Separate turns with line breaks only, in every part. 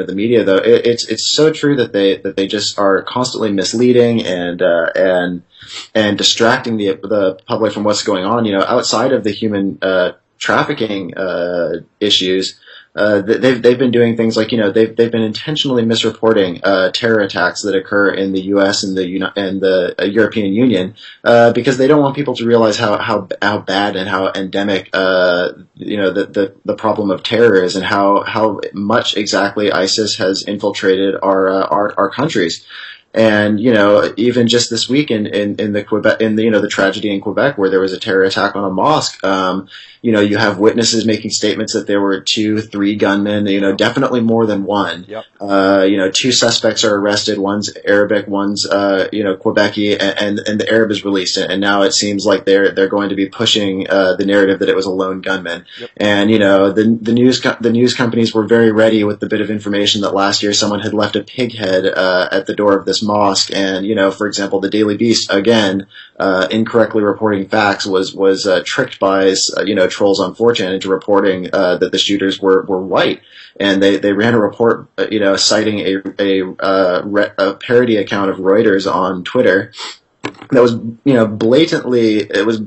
the media, though, it's so true that they just are constantly misleading and distracting the public from what's going on. Outside of the human trafficking issues. They've been doing things like they've been intentionally misreporting terror attacks that occur in the U.S. and the European Union because they don't want people to realize how bad and how endemic the problem of terror is, and how much exactly ISIS has infiltrated our countries. And even just this week in the Quebec, the tragedy in Quebec where there was a terror attack on a mosque, you have witnesses making statements that there were 2-3 gunmen, definitely more than one.
Yep.
2 suspects are arrested. One's Arabic, one's Quebecy, and the Arab is released. And now it seems like they're going to be pushing the narrative that it was a lone gunman.
Yep.
And the news companies were very ready with the bit of information that last year someone had left a pig head at the door of this mosque. And for example, the Daily Beast again incorrectly reporting facts was tricked by trolls on 4chan into reporting that the shooters were white, and they ran a report citing a parody account of Reuters on Twitter that was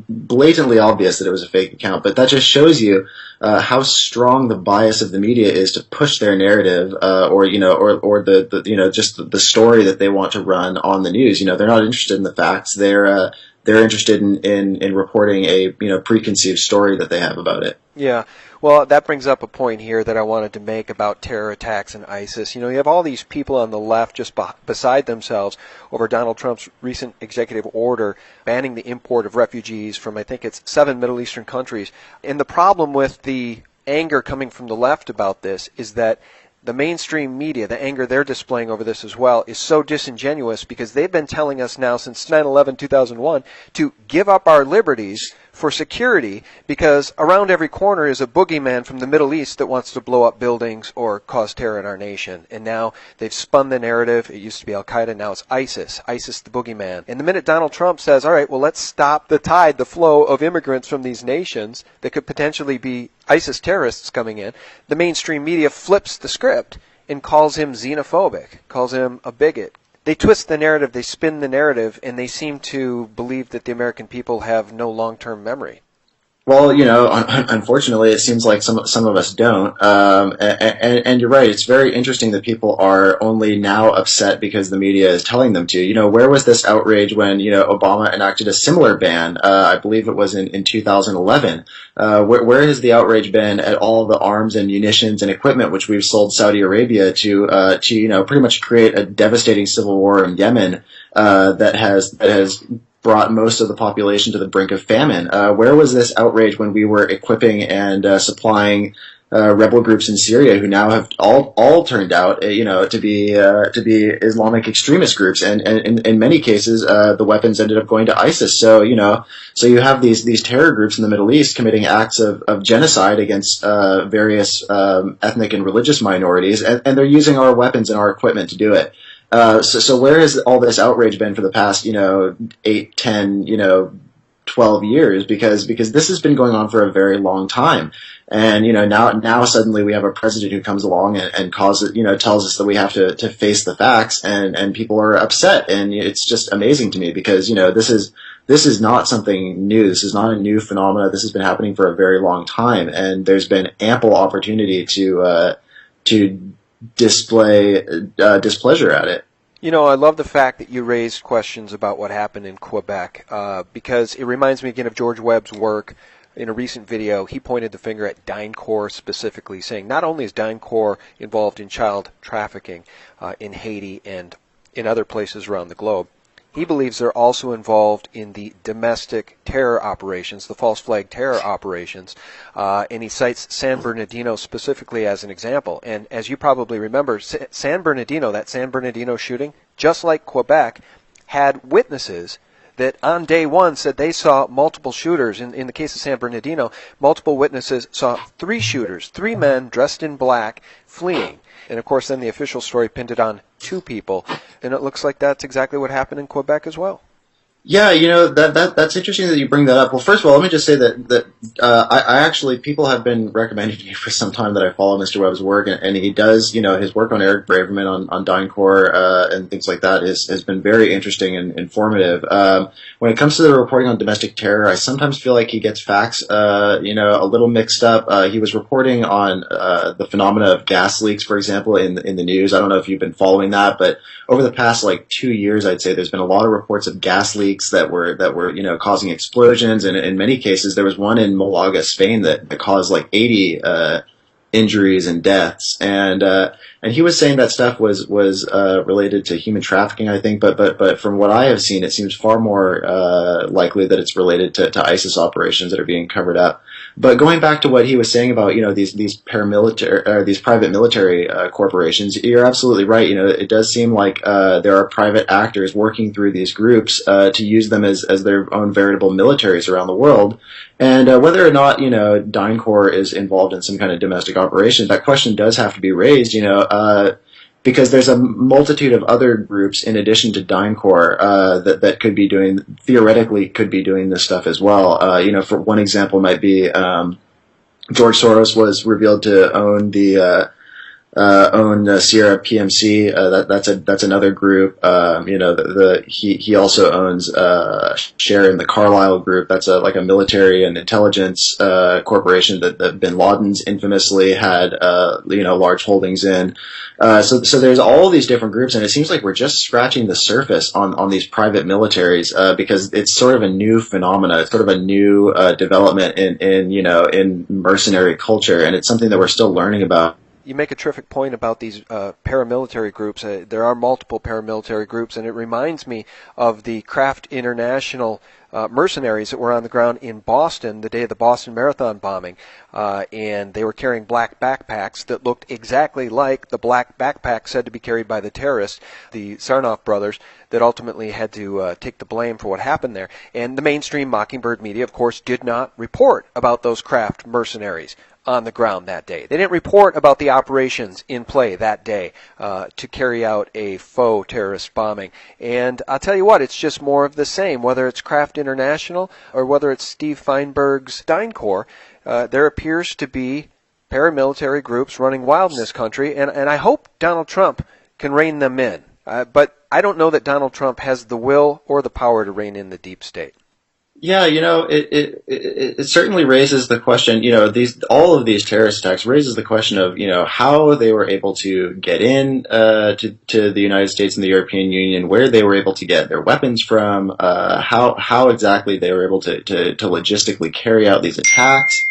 blatantly obvious that it was a fake account. But that just shows you how strong the bias of the media is to push their narrative or the story that they want to run on the news. They're not interested in the facts. They're interested in reporting a preconceived story that they have about it.
Yeah. Well, that brings up a point here that I wanted to make about terror attacks and ISIS. You have all these people on the left just beside themselves over Donald Trump's recent executive order banning the import of refugees from, I think it's 7 Middle Eastern countries. And the problem with the anger coming from the left about this is that the mainstream media, the anger they're displaying over this as well, is so disingenuous because they've been telling us now since 9/11/2001 to give up our liberties for security because around every corner is a boogeyman from the Middle East that wants to blow up buildings or cause terror in our nation. And now they've spun the narrative. It used to be Al-Qaeda, now it's ISIS the boogeyman. And the minute Donald Trump says, all right, well, let's stop the tide, the flow of immigrants from these nations that could potentially be ISIS terrorists coming in, the mainstream media flips the script and calls him xenophobic, calls him a bigot. They twist the narrative, they spin the narrative, and they seem to believe that the American people have no long-term memory.
Well, unfortunately, it seems like some of us don't. And you're right. It's very interesting that people are only now upset because the media is telling them to. Where was this outrage when, Obama enacted a similar ban? I believe it was in 2011. Where has the outrage been at all the arms and munitions and equipment which we've sold Saudi Arabia to pretty much create a devastating civil war in Yemen, that has brought most of the population to the brink of famine? Where was this outrage when we were equipping and supplying rebel groups in Syria who now have all turned out to be Islamic extremist groups, and in many cases the weapons ended up going to ISIS. So you have these terror groups in the Middle East committing acts of genocide against various ethnic and religious minorities, and they're using our weapons and our equipment to do it. So where has all this outrage been for the past, 8, 10, 12 years? Because this has been going on for a very long time. And, now suddenly we have a president who comes along and causes, tells us that we have to face the facts, and people are upset. And it's just amazing to me because, this is not something new. This is not a new phenomena. This has been happening for a very long time. And there's been ample opportunity to display displeasure at it.
I love the fact that you raised questions about what happened in Quebec because it reminds me again of George Webb's work. In a recent video, he pointed the finger at DynCorp specifically, saying not only is DynCorp involved in child trafficking in Haiti and in other places around the globe, he believes they're also involved in the domestic terror operations, the false flag terror operations, and he cites San Bernardino specifically as an example. And as you probably remember, San Bernardino shooting, just like Quebec, had witnesses that on day one said they saw multiple shooters. In the case of San Bernardino, multiple witnesses saw 3 shooters, 3 men dressed in black fleeing. And of course then the official story pinned it on 2 people. And it looks like that's exactly what happened in Quebec as well.
Yeah, that's interesting that you bring that up. Well, first of all, let me just say that I actually people have been recommending to me for some time that I follow Mr. Webb's work, and he does his work on Eric Braverman on DynCorp and things like that has been very interesting and informative. When it comes to the reporting on domestic terror, I sometimes feel like he gets facts a little mixed up. He was reporting on the phenomena of gas leaks, for example, in the news. I don't know if you've been following that, but over the past like 2 years, I'd say there's been a lot of reports of gas leaks that were causing explosions, and in many cases there was one in Malaga, Spain that caused like 80 injuries and deaths, and he was saying that stuff was related to human trafficking, I think, but from what I have seen, it seems far more likely that it's related to ISIS operations that are being covered up. But going back to what he was saying about these paramilitary or these private military corporations, you're absolutely right. It does seem like there are private actors working through these groups to use them as their own veritable militaries around the world. And whether or not DynCorp is involved in some kind of domestic operation, that question does have to be raised. Because there's a multitude of other groups in addition to DynCorp that could be theoretically could be doing this stuff as well. For one example might be George Soros was revealed to own Sierra PMC. That's another group. He also owns share in the Carlyle Group. That's like a military and intelligence corporation that Bin Laden's infamously had large holdings in. So there's all these different groups, and it seems like we're just scratching the surface on these private militaries because it's sort of a new phenomena. It's sort of a new development in mercenary culture, and it's something that we're still learning about.
You make a terrific point about these paramilitary groups. There are multiple paramilitary groups, and it reminds me of the Kraft International mercenaries that were on the ground in Boston the day of the Boston Marathon bombing, and they were carrying black backpacks that looked exactly like the black backpacks said to be carried by the terrorists, the Sarnoff brothers, that ultimately had to take the blame for what happened there. And the mainstream Mockingbird media, of course, did not report about those Kraft mercenaries on the ground that day. They didn't report about the operations in play that day to carry out a faux terrorist bombing. And I'll tell you what, it's just more of the same. Whether it's Kraft International or whether it's Steve Feinberg's DynCorp, there appears to be paramilitary groups running wild in this country, and I hope Donald Trump can rein them in. But I don't know that Donald Trump has the will or the power to rein in the deep state.
Yeah, it certainly raises the question. All of these terrorist attacks raises the question of how they were able to get in to the United States and the European Union, where they were able to get their weapons from, how exactly they were able to logistically carry out these attacks.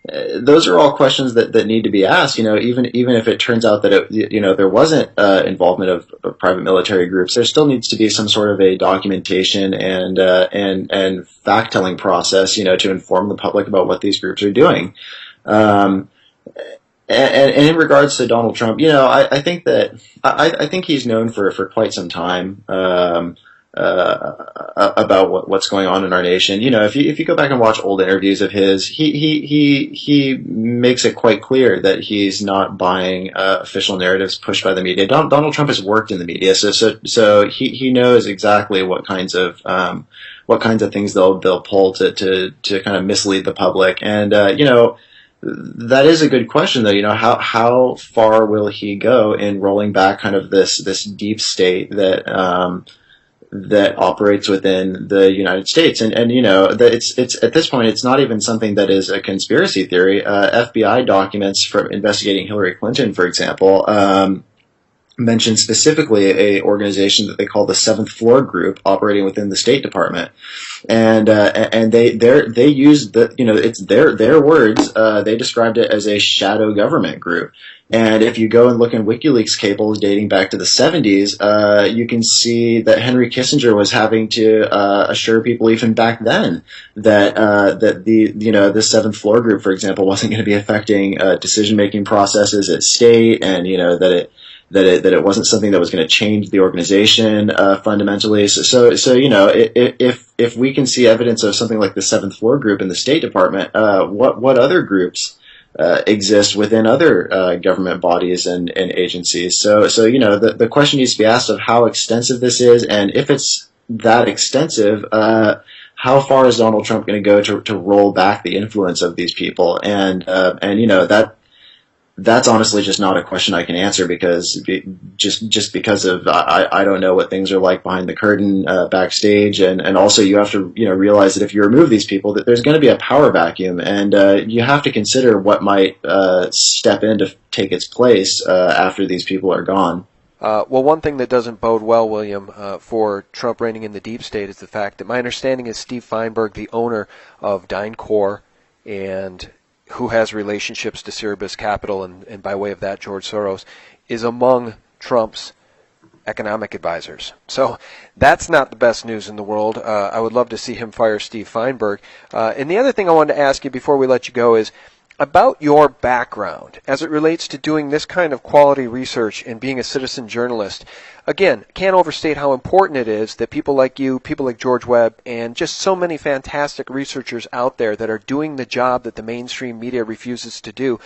Those are all questions that need to be asked. Even if it turns out that there wasn't involvement of private military groups, there still needs to be some sort of a documentation and fact telling process, to inform the public about what these groups are doing. And in regards to Donald Trump, I think that I think he's known for quite some time. About what's going on in our nation. If you go back and watch old interviews of his, he makes it quite clear that he's not buying official narratives pushed by the media. Donald Trump has worked in the media, so he knows exactly what kinds of things they'll pull to kind of mislead the public. And that is a good question, though. How far will he go in rolling back kind of this deep state that operates within the United States, and that it's at this point it's not even something that is a conspiracy theory. FBI documents from investigating Hillary Clinton, for example, mentioned specifically a organization that they call the Seventh Floor Group operating within the State Department, and they used it's their words. They described it as a shadow government group. And if you go and look in WikiLeaks cables dating back to the 70s, you can see that Henry Kissinger was having to assure people even back then that the Seventh Floor Group, for example, wasn't going to be affecting decision making processes at state, and that it wasn't something that was going to change the organization fundamentally. So if we can see evidence of something like the Seventh Floor Group in the State Department, what other groups exist within other government bodies and agencies? So the question needs to be asked of how extensive this is, and if it's that extensive, how far is Donald Trump going to go to roll back the influence of these people? And that's honestly just not a question I can answer because just because of I don't know what things are like behind the curtain backstage, and also you have to realize that if you remove these people, that there's going to be a power vacuum, and you have to consider what might step in to take its place after these people are gone.
Well, one thing that doesn't bode well, William, for Trump reigning in the deep state is the fact that my understanding is Steve Feinberg, the owner of DynCorp, and who has relationships to Cerberus Capital and by way of that George Soros, is among Trump's economic advisors. So that's not the best news in the world. I would love to see him fire Steve Feinberg. And the other thing I wanted to ask you before we let you go is about your background as it relates to doing this kind of quality research and being a citizen journalist. Again, can't overstate how important it is that people like you, people like George Webb, and just so many fantastic researchers out there that are doing the job that the mainstream media refuses to do.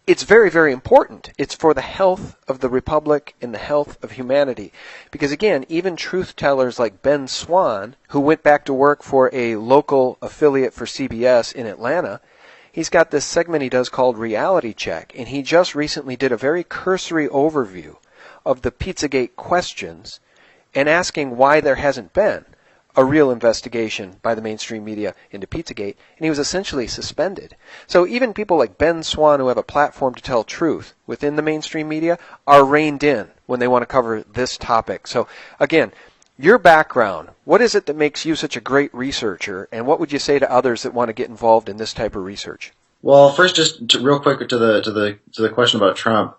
It's very, very important. It's for the health of the republic and the health of humanity. Because again, even truth tellers like Ben Swann, who went back to work for a local affiliate for CBS in Atlanta, he's got this segment he does called Reality Check, and he just recently did a very cursory overview of the Pizzagate questions and asking why there hasn't been a real investigation by the mainstream media into Pizzagate, and he was essentially suspended. So even people like Ben Swann, who have a platform to tell truth within the mainstream media, are reined in when they want to cover this topic. So again, your background, what is it that makes you such a great researcher, and what would you say to others that want to get involved in this type of research?
Well, first, real quick to the question about Trump.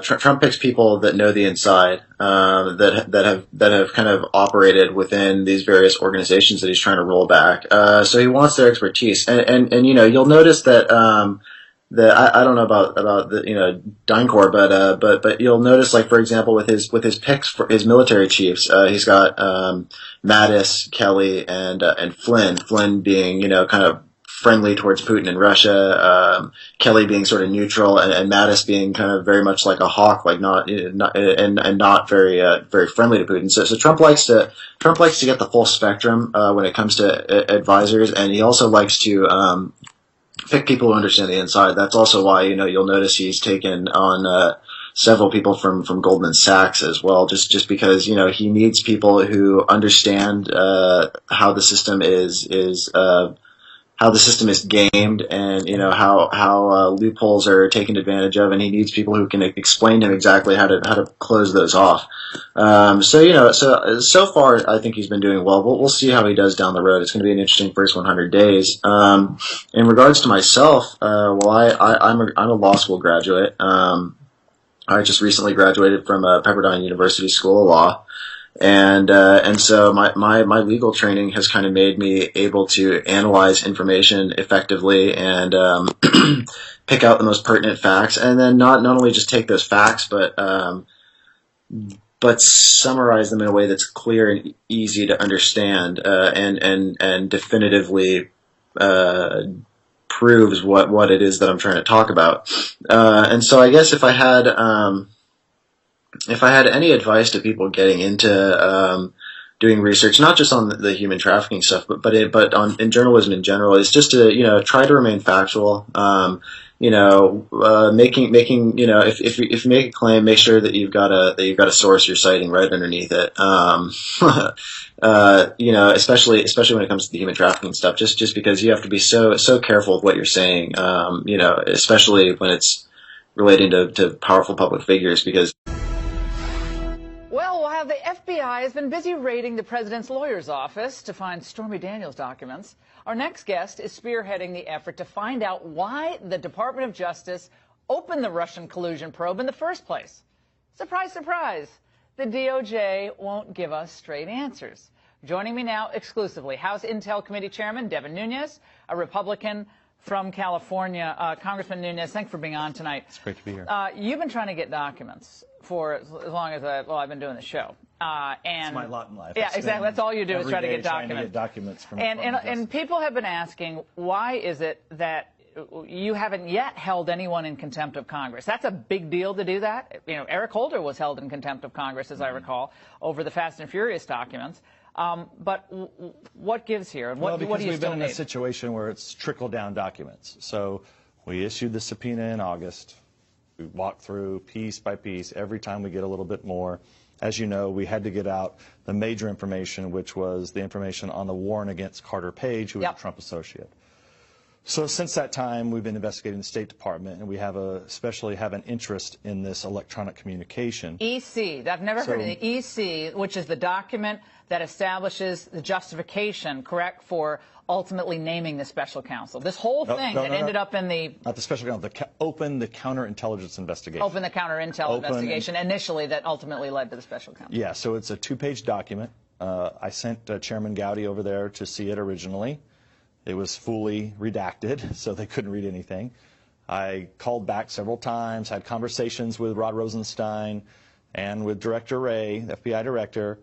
Trump picks people that know the inside, that have kind of operated within these various organizations that he's trying to roll back. So he wants their expertise, and you'll notice that I don't know about the DynCorp, but you'll notice, like, for example, with his picks for his military chiefs, he's got Mattis, Kelly, and Flynn. Flynn being kind of friendly towards Putin and Russia, Kelly being sort of neutral, and Mattis being kind of very much like a hawk, like not not very friendly to Putin. So Trump likes to get the full spectrum when it comes to advisors, and he also likes to pick people who understand the inside. That's also why you'll notice he's taken on several people from Goldman Sachs as well, just because he needs people who understand how the system is gamed, and how loopholes are taken advantage of, and he needs people who can explain to him exactly how to close those off. So far I think he's been doing well. We'll see how he does down the road. It's going to be an interesting first 100 days. In regards to myself, I'm a law school graduate. I just recently graduated from Pepperdine University School of Law. And so my legal training has kind of made me able to analyze information effectively and pick out the most pertinent facts, and then not only just take those facts, but summarize them in a way that's clear and easy to understand, and definitively proves what it is that I'm trying to talk about. And so I guess if I had any advice to people getting into doing research, not just on the human trafficking stuff, but in journalism in general, is just to try to remain factual. If you make a claim, make sure that you've got a source you're citing right underneath it. Especially when it comes to the human trafficking stuff, just because you have to be so careful of what you're saying. Especially when it's relating to powerful public figures, because.
Well, while the FBI has been busy raiding the president's lawyer's office to find Stormy Daniels' documents, our next guest is spearheading the effort to find out why the Department of Justice opened the Russian collusion probe in the first place. Surprise, surprise, the DOJ won't give us straight answers. Joining me now exclusively, House Intel Committee Chairman Devin Nunes, a Republican from California. Congressman Nunes, thanks for being on tonight.
It's great to be here.
You've been trying to get documents for as long as I've been doing the show.
It's my lot in life.
Yeah, exactly. That's all you do is try to get
documents.
And people have been asking, why is it that you haven't yet held anyone in contempt of Congress? That's a big deal to do that. Eric Holder was held in contempt of Congress, as I recall, over the Fast and Furious documents. But what gives here? And what do you
because we've
still
been in
need?
a situation where it's trickle-down documents. So we issued the subpoena in August. We walked through piece by piece. Every time we get a little bit more. As you know, we had to get out the major information, which was the information on the warrant against Carter Page, who was a Trump associate. So since that time, we've been investigating the State Department, and we especially have an interest in this electronic communication.
EC. I've never heard of the EC, which is the document that establishes the justification, correct, for ultimately naming the special counsel. This whole thing ended up in the...
Not the special counsel, open the counterintelligence investigation.
Open the counterintel investigation initially that ultimately led to the special counsel.
Yeah, so it's a two-page document. I sent Chairman Gowdy over there to see it originally. It was fully redacted, so they couldn't read anything. I called back several times, had conversations with Rod Rosenstein and with Director Wray, the FBI director.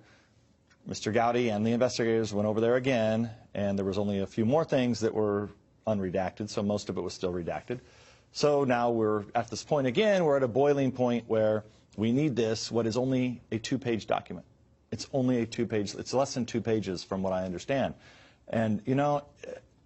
Mr. Gowdy and the investigators went over there again, and there was only a few more things that were unredacted, so most of it was still redacted. So now we're at this point again, we're at a boiling point where we need this, what is only a two-page document. It's only a two-page, it's less than 2 pages from what I understand. And, you know,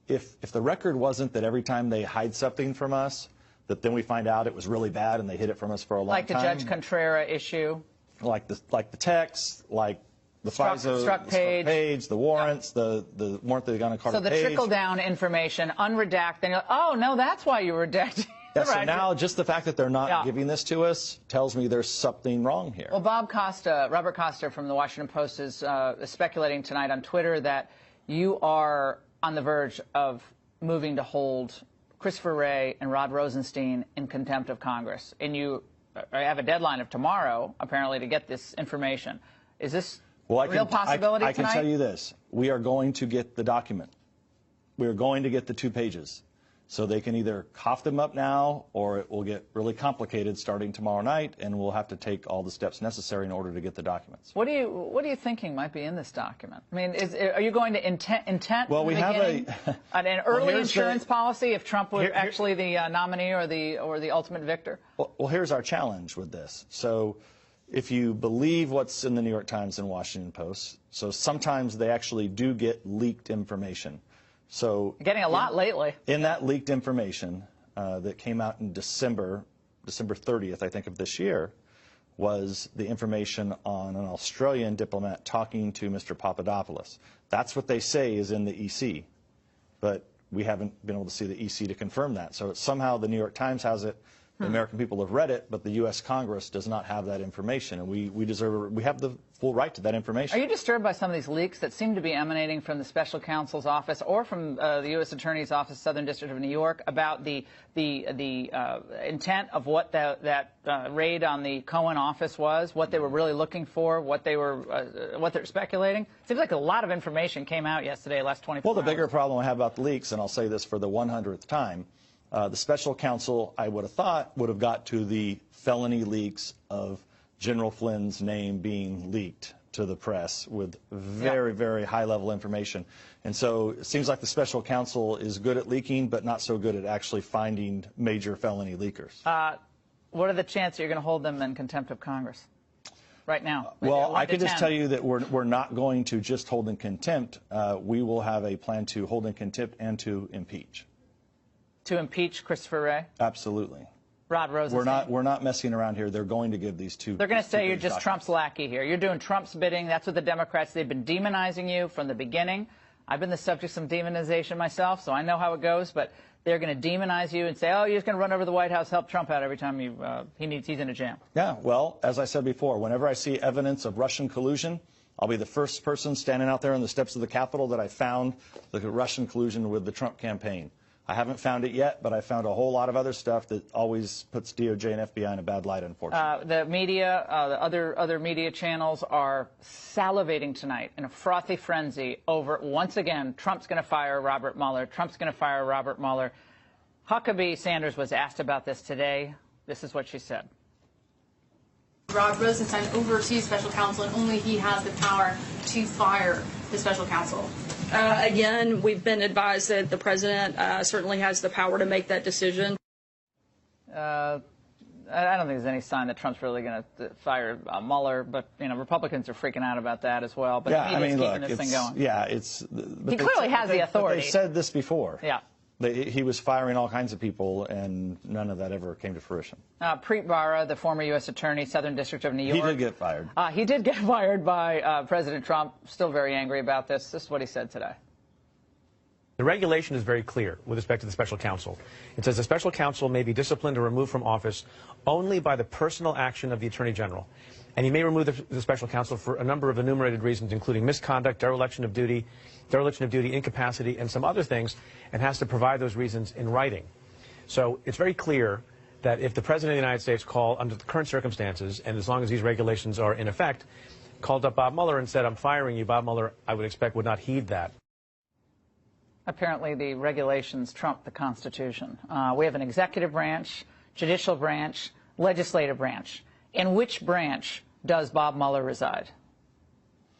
if the record wasn't that every time they hide something from us, that then we find out it was really bad and they hid it from us for a long time.
Like the Judge Contreras issue?
Like the text, like the FISA,
struck page,
the warrants, the warrant that they got on Carter Page.
So the trickle-down information, unredacted, and you're like, oh, no, that's why you redacted.
Yeah, so now just the fact that they're not giving this to us tells me there's something wrong here.
Well, Robert Costa from the Washington Post is speculating tonight on Twitter that you are on the verge of moving to hold Christopher Wray and Rod Rosenstein in contempt of Congress. And you have a deadline of tomorrow, apparently, to get this information. Is this a real possibility tonight?
I can tell you this. We are going to get the document. We are going to get the 2 pages. So they can either cough them up now, or it will get really complicated starting tomorrow night, and we'll have to take all the steps necessary in order to get the documents.
What are you thinking might be in this document? I mean, are you going to intent?
Well, we have
an early insurance policy if Trump was actually the nominee or the ultimate victor.
Well, here's our challenge with this. So, if you believe what's in the New York Times and Washington Post, so sometimes they actually do get leaked information. So
getting a lot lately.
In that leaked information that came out in December 30th, I think, of this year, was the information on an Australian diplomat talking to Mr. Papadopoulos. That's what they say is in the EC, but we haven't been able to see the EC to confirm that. So somehow the New York Times has it. The American people have read it, but the U.S. Congress does not have that information, and we have the full right to that information.
Are you disturbed by some of these leaks that seem to be emanating from the special counsel's office or from the U.S. Attorney's Office, Southern District of New York, about the intent of what that raid on the Cohen office was, what they were really looking for, what they're speculating? It seems like a lot of information came out yesterday, last 24 hours.
Well, the bigger problem I have about the leaks, and I'll say this for the 100th time, the special counsel, I would have thought, would have got to the felony leaks of General Flynn's name being leaked to the press with very, very high-level information. And so it seems like the special counsel is good at leaking, but not so good at actually finding major felony leakers.
What are the chances you're going to hold them in contempt of Congress right now?
Well, I can just tell you that we're not going to just hold in contempt. We will have a plan to hold in contempt and to impeach.
To impeach Christopher Wray?
Absolutely.
Rod Rosenstein?
We're not messing around here. They're going to give these two.
They're going to say you're just Trump's lackey here. You're doing Trump's bidding. That's what the Democrats, they've been demonizing you from the beginning. I've been the subject of some demonization myself, so I know how it goes, but they're going to demonize you and say, oh, you're just going to run over to the White House, help Trump out every time he's in a jam. Yeah,
well, as I said before, whenever I see evidence of Russian collusion, I'll be the first person standing out there on the steps of the Capitol that I found the Russian collusion with the Trump campaign. I haven't found it yet, but I found a whole lot of other stuff that always puts DOJ and FBI in a bad light, unfortunately.
The media, the other media channels are salivating tonight in a frothy frenzy over, once again, Trump's going to fire Robert Mueller. Trump's going to fire Robert Mueller. Huckabee Sanders was asked about this today. This is what she said.
Rod Rosenstein oversees special counsel, and only he has the power to fire the special counsel.
Again, we've been advised that the president certainly has the power to make that decision.
I don't think there's any sign that Trump's really going to fire Mueller, but Republicans are freaking out about that as well. But
yeah,
keeping this thing going.
Yeah,
he clearly has the authority.
They said this before.
Yeah.
He was firing all kinds of people, and none of that ever came to fruition.
Preet Bharara, the former U.S. Attorney, Southern District of New York.
He did get fired.
He did get fired by President Trump. Still very angry about this. This is what he said today.
The regulation is very clear with respect to the special counsel. It says the special counsel may be disciplined or removed from office only by the personal action of the Attorney General. And you may remove the special counsel for a number of enumerated reasons, including misconduct, dereliction of duty, incapacity, and some other things, and has to provide those reasons in writing. So it's very clear that if the President of the United States called, under the current circumstances, and as long as these regulations are in effect, called up Bob Mueller and said, I'm firing you, Bob Mueller, I would expect, would not heed that.
Apparently the regulations trump the Constitution. We have an executive branch, judicial branch, legislative branch. In which branch does Bob Mueller reside?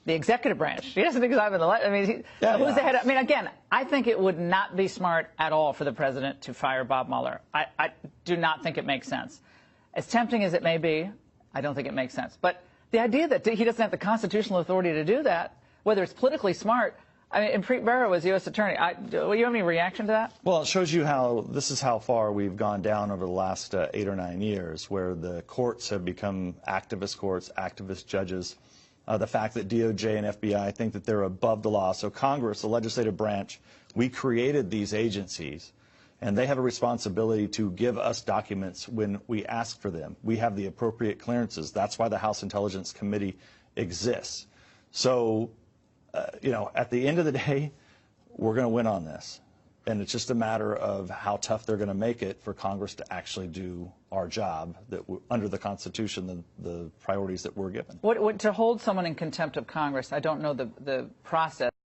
The executive branch. He doesn't reside in the who's the head? I mean, again, I think it would not be smart at all for the president to fire Bob Mueller. I do not think it makes sense. As tempting as it may be, I don't think it makes sense. But the idea that he doesn't have the constitutional authority to do that, whether it's politically smart, I mean, and Preet Bharara was U.S. Attorney. Do you have any reaction to that?
Well, it shows you this is how far we've gone down over the last 8 or 9 years, where the courts have become activist courts, activist judges. The fact that DOJ and FBI think that they're above the law. So Congress, the legislative branch, we created these agencies, and they have a responsibility to give us documents when we ask for them. We have the appropriate clearances. That's why the House Intelligence Committee exists. So, at the end of the day, we're going to win on this. And it's just a matter of how tough they're going to make it for Congress to actually do our job under the Constitution, the priorities that we're given.
To hold someone in contempt of Congress, I don't know the process.